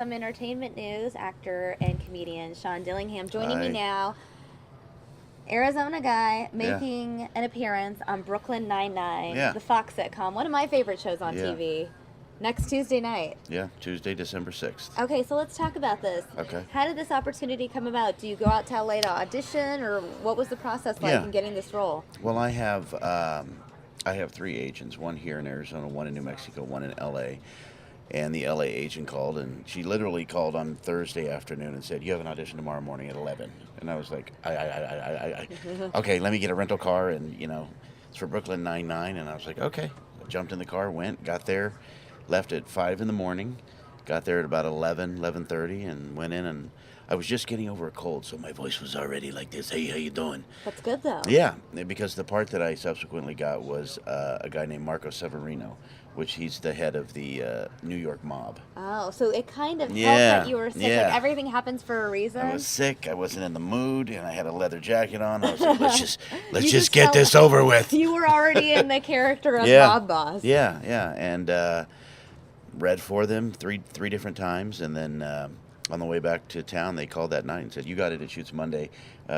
some entertainment news. Actor and comedian Sean Dillingham joining me I now. Arizona guy yeah making an appearance on Brooklyn Nine-Nine, yeah the Fox sitcom, one of my favorite shows on yeah TV. Next Tuesday night. yeah Tuesday, December 6th. Okay, so let's talk about this. Okay. How did this opportunity come about? Do you go out to LA to audition, or what was the process like Yeah. in getting this role? Well, I have three agents. One here in Arizona, one in New Mexico, one in L.A. And the L.A. agent called, and she literally called on Thursday afternoon and said, "You have an audition tomorrow morning at 11." And I was like, "Okay, let me get a rental car, and it's for Brooklyn Nine-Nine." And I was like, "Okay." I jumped in the car, went, got there, left at 5 in the morning, got there at about 11:30, and went in, and I was just getting over a cold, so my voice was already like this. Hey, how you doing? That's good though. Yeah, because the part that I subsequently got was a guy named Marco Severino, which he's the head of the New York mob. Oh, so it kind of helped Yeah, that you were sick. yeah. Like everything happens for a reason. I was sick. I wasn't in the mood, and I had a leather jacket on. I was like, let's You just get felt- this over with. You were already in the character of Yeah, mob boss. yeah, and read for them three different times, and then on the way back to town, they called that night and said, "You got it. It shoots Monday.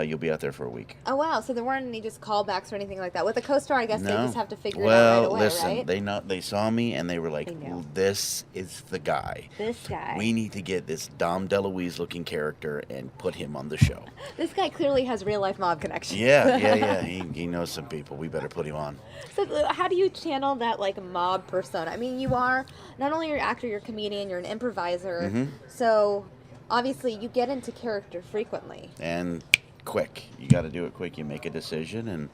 You'll be out there for a week." Oh wow! So there weren't any just callbacks or anything like that. With a co-star, I guess they No. just have to figure it out Well, right away, listen, right? they saw me and they were like, They knew. "This is the guy. This guy. We need to get this Dom DeLuise looking character and put him on the show." This guy clearly has real life mob connections. Yeah. He knows some people. We better put him on. So how do you channel that like mob persona? I mean, you are not only you're an actor, you're a comedian, you're an improviser. Mhm. So obviously you get into character frequently. And quick. You got to do it quick. You make a decision, and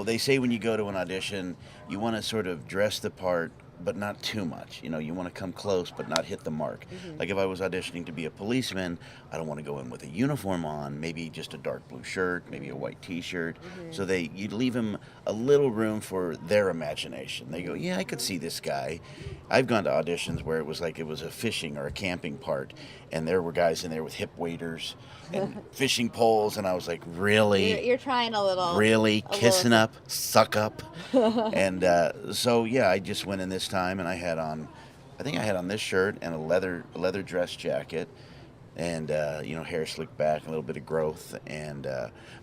they say when you go to an audition, you want to sort of dress the part, but not too much. You want to come close, but not hit the mark. Like if I was auditioning to be a policeman, I don't want to go in with a uniform on, maybe just a dark blue shirt, maybe a white T-shirt. So you leave them a little room for their imagination. They go, "Yeah, I could see this guy." I've gone to auditions where it was a fishing or a camping part, and there were guys in there with hip waders and fishing poles, and I was like, "Really?" You're trying a little. Really a kissing little. up, suck up, and so yeah, I just went in this time, and I think I had on this shirt and a leather dress jacket, and hair slicked back, a little bit of growth, and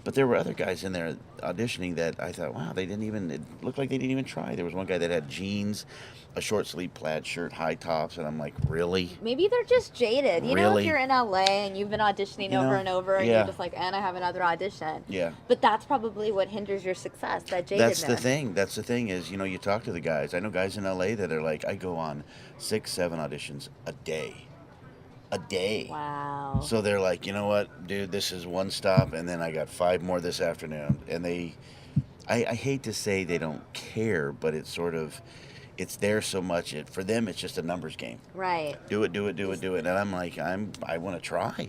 but there were other guys in there auditioning that I thought, wow, it looked like they didn't even try. There was one guy that had jeans, a short sleeve plaid shirt, high tops, and I'm like, really? Maybe they're just jaded. You know, if Really? you're in LA and you've been auditioning over and over, and yeah. you're just like, and I have another audition. Yeah. But that's probably what hinders your success, that jadedness. That's the thing is, you talk to the guys. I know guys in LA that are like, I go on 6, 7 auditions a day. A day. Wow. So they're like, you know what, dude, this is one stop, and then I got 5 more this afternoon. And I hate to say they don't care, but it's there so much. For them, it's just a numbers game. Right. Do it. And I'm like, I want to try.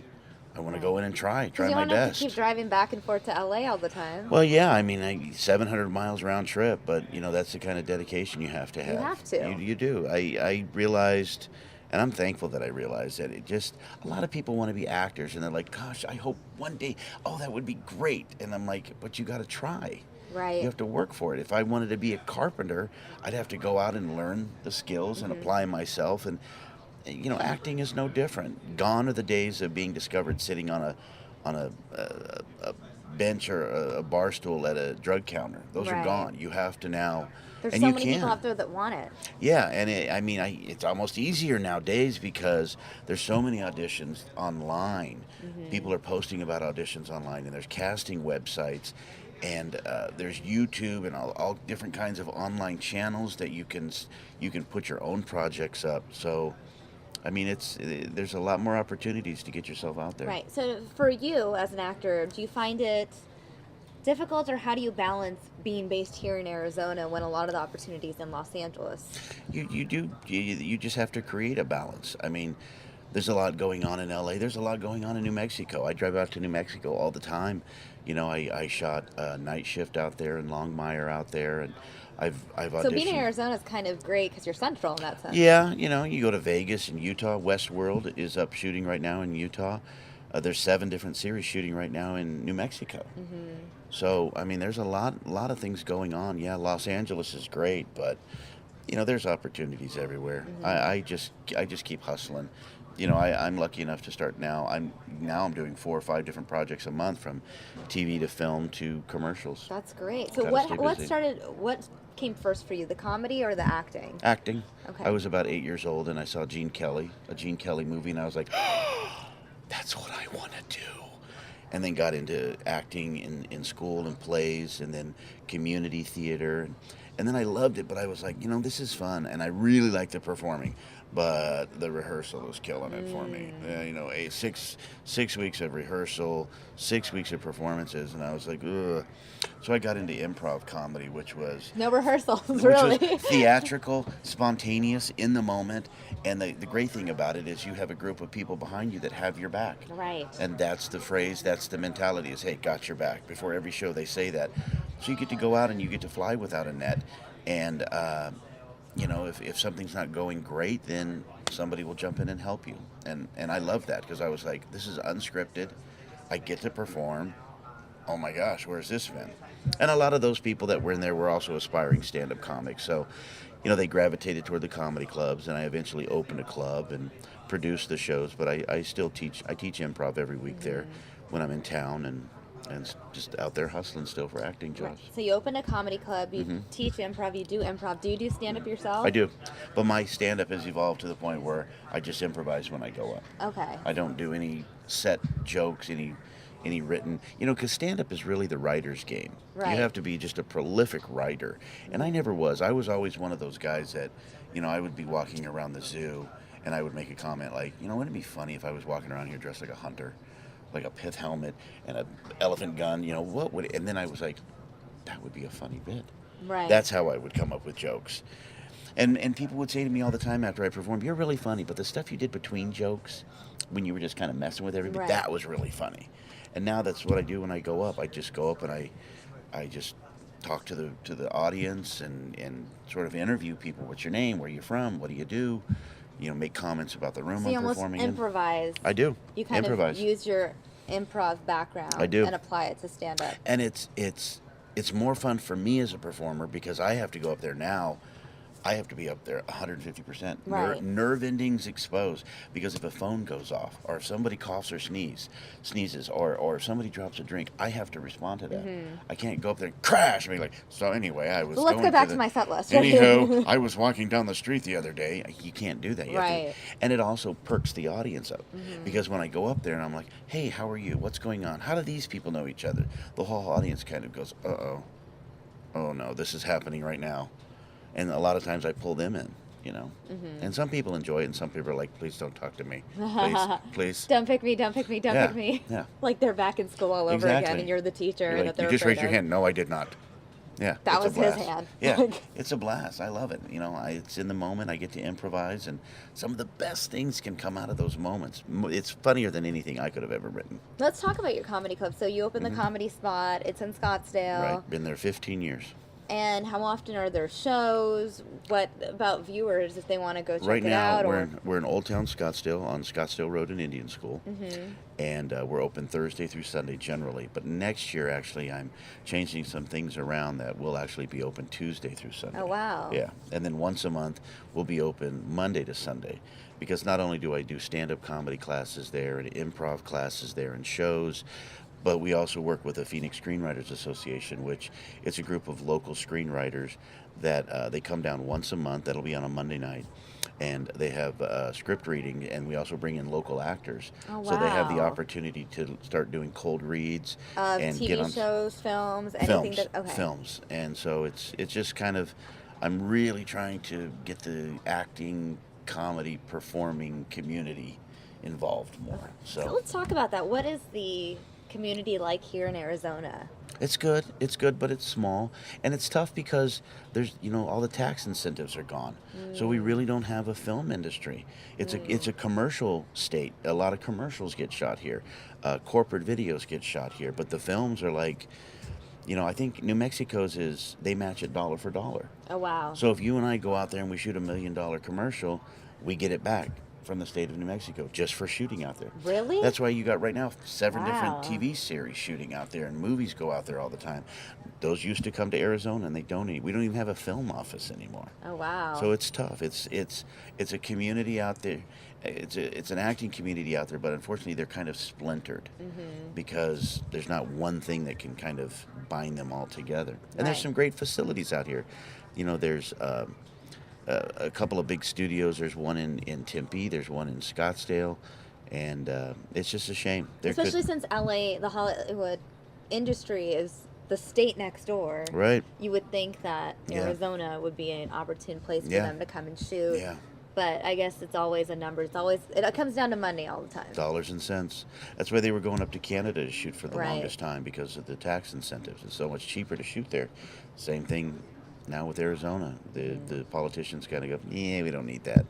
I want to go in and try Because you my don't have best. to keep driving back and forth to LA all the time. Well, yeah, I mean, 700 miles round trip, but that's the kind of dedication you have to have. You have to. You do. I realized, and I'm thankful that I realized that a lot of people want to be actors, and they're like, gosh, I hope one day, oh, that would be great. And I'm like, but you got to try. Right. You have to work for it. If I wanted to be a carpenter, I'd have to go out and learn the skills and apply myself. And acting is no different. Gone are the days of being discovered sitting on a bench or a bar stool at a drug counter. Those are Right. gone. You have to now. There's and so you many can. people out there that want it. Yeah, and it's almost easier nowadays because there's so many auditions online. People are posting about auditions online, and there's casting websites, and there's YouTube and all different kinds of online channels that you can put your own projects up. So, I mean, there's a lot more opportunities to get yourself out there. Right. So for you as an actor, do you find it difficult, or how do you balance being based here in Arizona when a lot of the opportunities in Los Angeles? You do. You just have to create a balance. I mean, there's a lot going on in LA. There's a lot going on in New Mexico. I drive out to New Mexico all the time. I shot NightShift out there and Longmire out there, and I've auditioned. So being in Arizona is kind of great because you're central in that sense. Yeah, you go to Vegas and Utah. Westworld is up shooting right now in Utah. There's 7 different series shooting right now in New Mexico. So, I mean, there's a lot of things going on. Yeah, Los Angeles is great, but there's opportunities everywhere. I just keep hustling, I'm lucky enough to start now. I'm doing 4 or 5 different projects a month, from TV to film to commercials. That's great. So Gotta stay what came first for you, the comedy or the acting? Acting. Okay. I was about 8 years old, and I saw a Gene Kelly movie, and I was like, that's what I want to do. And then got into acting in school and plays, and then community theater. And then I loved it, but I was like, this is fun, and I really liked the performing. But the rehearsal was killing it for me. 6 weeks of rehearsal, 6 weeks of performances, and I was like, ugh. So I got into improv comedy, which was... No rehearsals, really. Which was theatrical, spontaneous, in the moment. And the great thing about it is you have a group of people behind you that have your back. Right. And that's the phrase, that's the mentality, is, hey, got your back. Before every show they say that. So you get to go out and you get to fly without a net. And, if something's not going great, then somebody will jump in and help you. And I love that, because I was like, this is unscripted. I get to perform. Oh my gosh, where's this been? And a lot of those people that were in there were also aspiring stand-up comics. So, they gravitated toward the comedy clubs, and I eventually opened a club and produced the shows. But I still teach. I teach improv every week there when I'm in town, and just out there hustling still for acting jobs. Right. So you open a comedy club, you teach improv, you do improv. Do you do stand-up yourself? I do. But my stand-up has evolved to the point where I just improvise when I go up. Okay. I don't do any set jokes, any written, because stand-up is really the writer's game. Right. You have to be just a prolific writer. And I never was. I was always one of those guys that, I would be walking around the zoo, and I would make a comment like, wouldn't it be funny if I was walking around here dressed like a hunter, like a pith helmet and an elephant gun, what would, and then I was like, that would be a funny bit. Right. That's how I would come up with jokes. And people would say to me all the time after I performed, you're really funny, but the stuff you did between jokes, when you were just kind of messing with everybody, that was really funny. And now that's what I do when I go up. I just go up and I just talk to the audience and sort of interview people. What's your name? Where are you from? What do you do? Make comments about the room I'm performing in. Improvise. I do. You kind improvise. of use your improv background I do. and apply it to stand-up. And it's more fun for me as a performer, because I have to go up there now. I have to be up there 150%. Right. Nerve endings exposed, because if a phone goes off, or if somebody coughs or sneezes, or if somebody drops a drink, I have to respond to that. I can't go up there and crash and be like, so anyway, I was So let's go back to my set list. Anywho, I was walking down the street the other day. You can't do that. You have to, Right. and it also perks the audience up, because when I go up there and I'm like, hey, how are you? What's going on? How do these people know each other? The whole audience kind of goes, uh-oh. Oh, no, this is happening right now. And a lot of times I pull them in, And some people enjoy it, and some people are like, please don't talk to me. Please. Don't pick me, don't pick me, don't pick me. Yeah. Like they're back in school all over again, and you're the teacher. You're and like, that they're you just raised afraid your of. hand. No, I did not. Yeah. That it's was a his blast. hand. Yeah. It's a blast. I love it. It's in the moment. I get to improvise, and some of the best things can come out of those moments. It's funnier than anything I could have ever written. Let's talk about your comedy club. So you open the Comedy Spot. It's in Scottsdale. Right. Been there 15 years. And how often are there shows? What about viewers if they want to go check right it now, out? We're in Old Town Scottsdale on Scottsdale Road in Indian School. And we're open Thursday through Sunday generally. But next year, actually, I'm changing some things around that will actually be open Tuesday through Sunday. Oh, wow. Yeah. And then once a month, we'll be open Monday to Sunday. Because not only do I do stand-up comedy classes there and improv classes there and shows, but we also work with the Phoenix Screenwriters Association, which it's a group of local screenwriters that they come down once a month. That'll be on a Monday night. And they have script reading, and we also bring in local actors. Oh, wow. So they have the opportunity to start doing cold reads. And TV get on shows, films, anything films. And so it's just kind of, I'm really trying to get the acting, comedy, performing community involved more. So let's talk about that. What is the community like here in Arizona? It's good, but it's small, and it's tough because there's, all the tax incentives are gone. So we really don't have a film industry. It's a commercial state. A lot of commercials get shot here. Corporate videos get shot here, but the films are like, I think New Mexico's they match it dollar for dollar. Oh, wow. So if you and I go out there and we shoot $1 million commercial, we get it back. from the state of New Mexico just for shooting out there. Really? That's why you got right now 7 Wow. different TV series shooting out there, and movies go out there all the time. Those used to come to Arizona, and we don't even have a film office anymore. Oh, wow. So it's tough. It's a community out there. It's an acting community out there, but unfortunately they're kind of splintered because there's not one thing that can kind of bind them all together. And there's Right. some great facilities out here. There's a couple of big studios. There's one in Tempe. There's one in Scottsdale, and it's just a shame. Especially since LA, the Hollywood industry is the state next door. Right. You would think that Yeah. Arizona would be an opportune place for Yeah. them to come and shoot. Yeah. But I guess it's always a number. It comes down to money all the time. Dollars and cents. That's why they were going up to Canada to shoot for the Right. longest time, because of the tax incentives. It's so much cheaper to shoot there. Same thing now with Arizona. The politicians kind of go, yeah, we don't need that.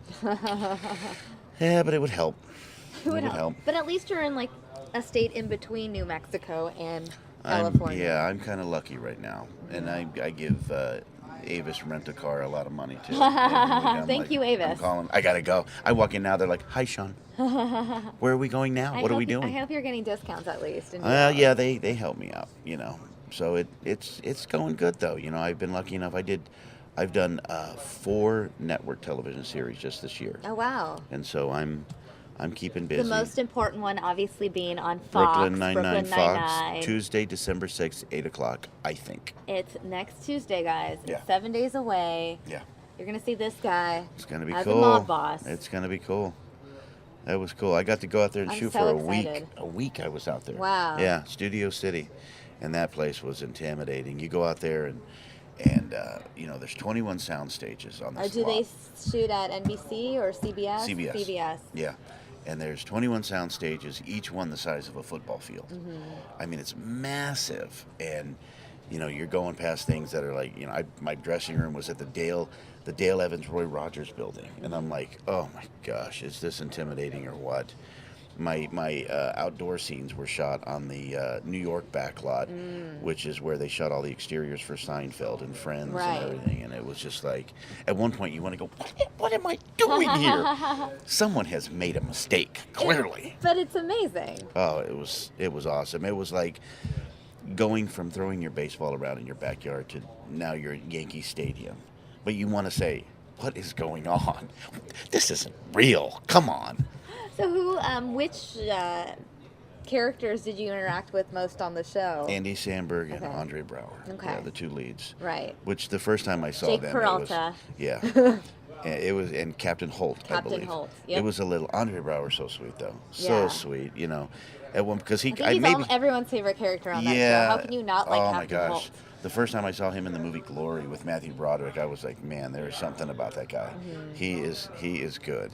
Yeah, but it would help. It would help. But at least you're in like a state in between New Mexico and I'm California. kind of lucky right now, and I give Avis Rent-A-Car a lot of money too. Thank you, Avis. I'm calling. I gotta go. I walk in now. They're like, "Hi, Sean. Where are we going now? What are we doing?" I hope you're getting discounts at least. Yeah, they help me out. So it's going good though. I've been lucky enough. I've done 4 network television series just this year, Oh, wow. and so I'm keeping busy. The most important one obviously being on Fox. Brooklyn Nine-Nine, Fox, Nine-Nine. Tuesday, December 6th, 8 o'clock, I think. It's next Tuesday, guys. Yeah. It's 7 days away. Yeah. You're going to see this guy It's going to be as cool. a mob boss. It's going to be cool. That was cool. I got to go out there and I'm shoot so for a week. excited. A week I was out there. Wow. Yeah, Studio City. And that place was intimidating. You go out there and there's 21 sound stages on Or this do lot. they shoot at NBC or CBS? CBS. CBS. Yeah. And there's 21 sound stages, each one the size of a football field. Mm-hmm. I mean, it's massive. And, you're going past things that are like, my dressing room was at the Dale Evans Roy Rogers building. And I'm like, oh my gosh, is this intimidating or what? My outdoor scenes were shot on the New York back lot, which is where they shot all the exteriors for Seinfeld and Friends Right. and everything. And it was just like, at one point you want to go, what am I doing here? Someone has made a mistake, clearly. But it's amazing. Oh, it was awesome. It was like going from throwing your baseball around in your backyard to now you're at Yankee Stadium. But you want to say, what is going on? This isn't real. Come on. So which characters did you interact with most on the show? Andy Samberg and Okay. Andre Braugher. Okay. Yeah, the 2 leads. Right. Which the first time I saw Jake them, Peralta. it was, yeah. It was, and Captain Holt, I Captain believe. Holt, yep. It was a little, Andre Braugher, so sweet though. Yeah. So sweet, At one, because he, I think he's everyone's favorite character on that show. How can you not like oh Captain my gosh. Holt? The first time I saw him in the movie Glory with Matthew Broderick, I was like, man, there is something about that guy. Mm-hmm. He is good.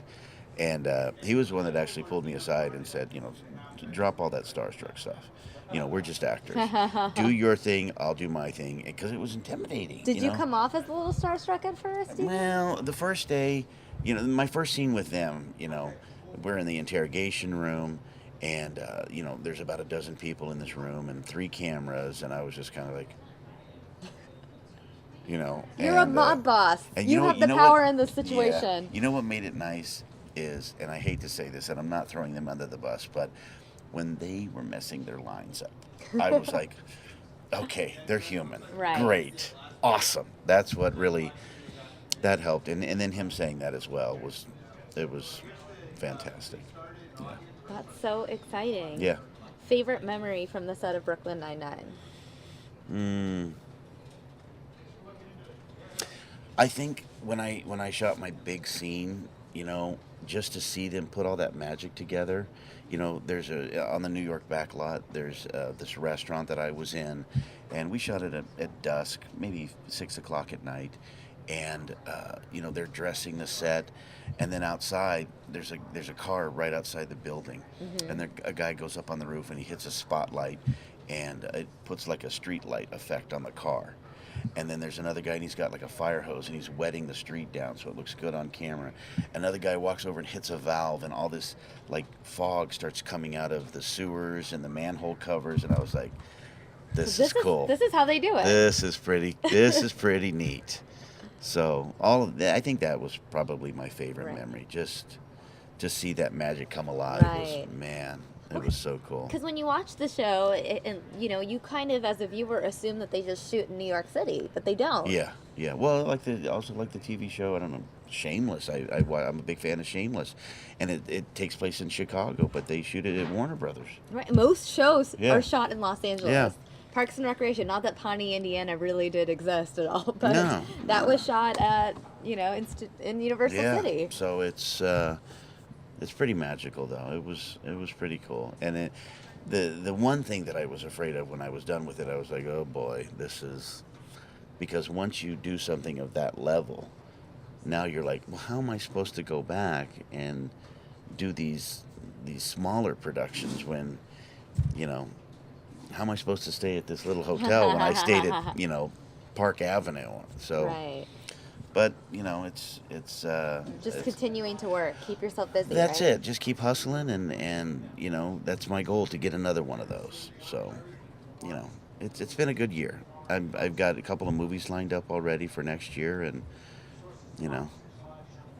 And he was the one that actually pulled me aside and said, drop all that starstruck stuff. We're just actors. Do your thing, I'll do my thing. Because it was intimidating. Did you come off as a little starstruck at first? do you think? Well, the first day, my first scene with them, we're in the interrogation room. And, there's about a dozen people in this room and 3 cameras. And I was just kind of like, You're a mob boss. and You have the power in this situation. Yeah. You know what made it nice is, and I hate to say this, and I'm not throwing them under the bus, but when they were messing their lines up, I was like, okay, they're human. Right. Great. Awesome. That's what really, that helped. And then him saying that as well was fantastic. Yeah. That's so exciting. Yeah. Favorite memory from the set of Brooklyn Nine-Nine? I think when I shot my big scene, just to see them put all that magic together, there's on the New York back lot, there's this restaurant that I was in, and we shot it at dusk, maybe 6 o'clock at night, and they're dressing the set, and then outside there's a car right outside the building, and a guy goes up on the roof and he hits a spotlight, and it puts like a street light effect on the car. And then there's another guy, and he's got like a fire hose, and he's wetting the street down so it looks good on camera. Another guy walks over and hits a valve, and all this like fog starts coming out of the sewers and the manhole covers, and I was like, this is cool. This is how they do it. This is pretty neat. So all of that, I think that was probably my favorite Right. memory. Just to see that magic come alive Right. was, man, it was so cool. Because when you watch the show, and you know, you kind of, as a viewer, assume that they just shoot in New York City, but they don't. Yeah, yeah. Well, also like the TV show. I don't know, Shameless. I'm a big fan of Shameless, and it takes place in Chicago, but they shoot it at Warner Brothers. Right. Most shows Yeah. are shot in Los Angeles. Yeah. Parks and Recreation. Not that Pawnee, Indiana, really did exist at all, but No, that no. was shot at in Universal Yeah. City. So it's pretty magical though. It was pretty cool, and the one thing that I was afraid of when I was done with it, I was like, oh boy, this is, because once you do something of that level, now you're like, well, how am I supposed to go back and do these smaller productions when, how am I supposed to stay at this little hotel when I stayed at, Park Avenue? So, Right. but it's Just continuing to work. Keep yourself busy. that's right? it. Just keep hustling, and that's my goal, to get another one of those. So, it's been a good year. I've got a couple of movies lined up already for next year, and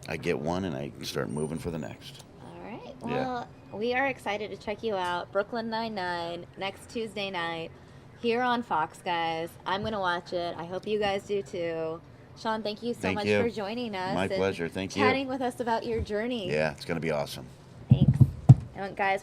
I get one and I start moving for the next. All right. Yeah. Well, we are excited to check you out. Brooklyn Nine-Nine next Tuesday night here on Fox, guys. I'm going to watch it. I hope you guys do too. Sean, thank you so Thank much you. for joining us. My and pleasure. Thank you. chatting with us about your journey. Yeah, it's going to be awesome. Thanks. And guys,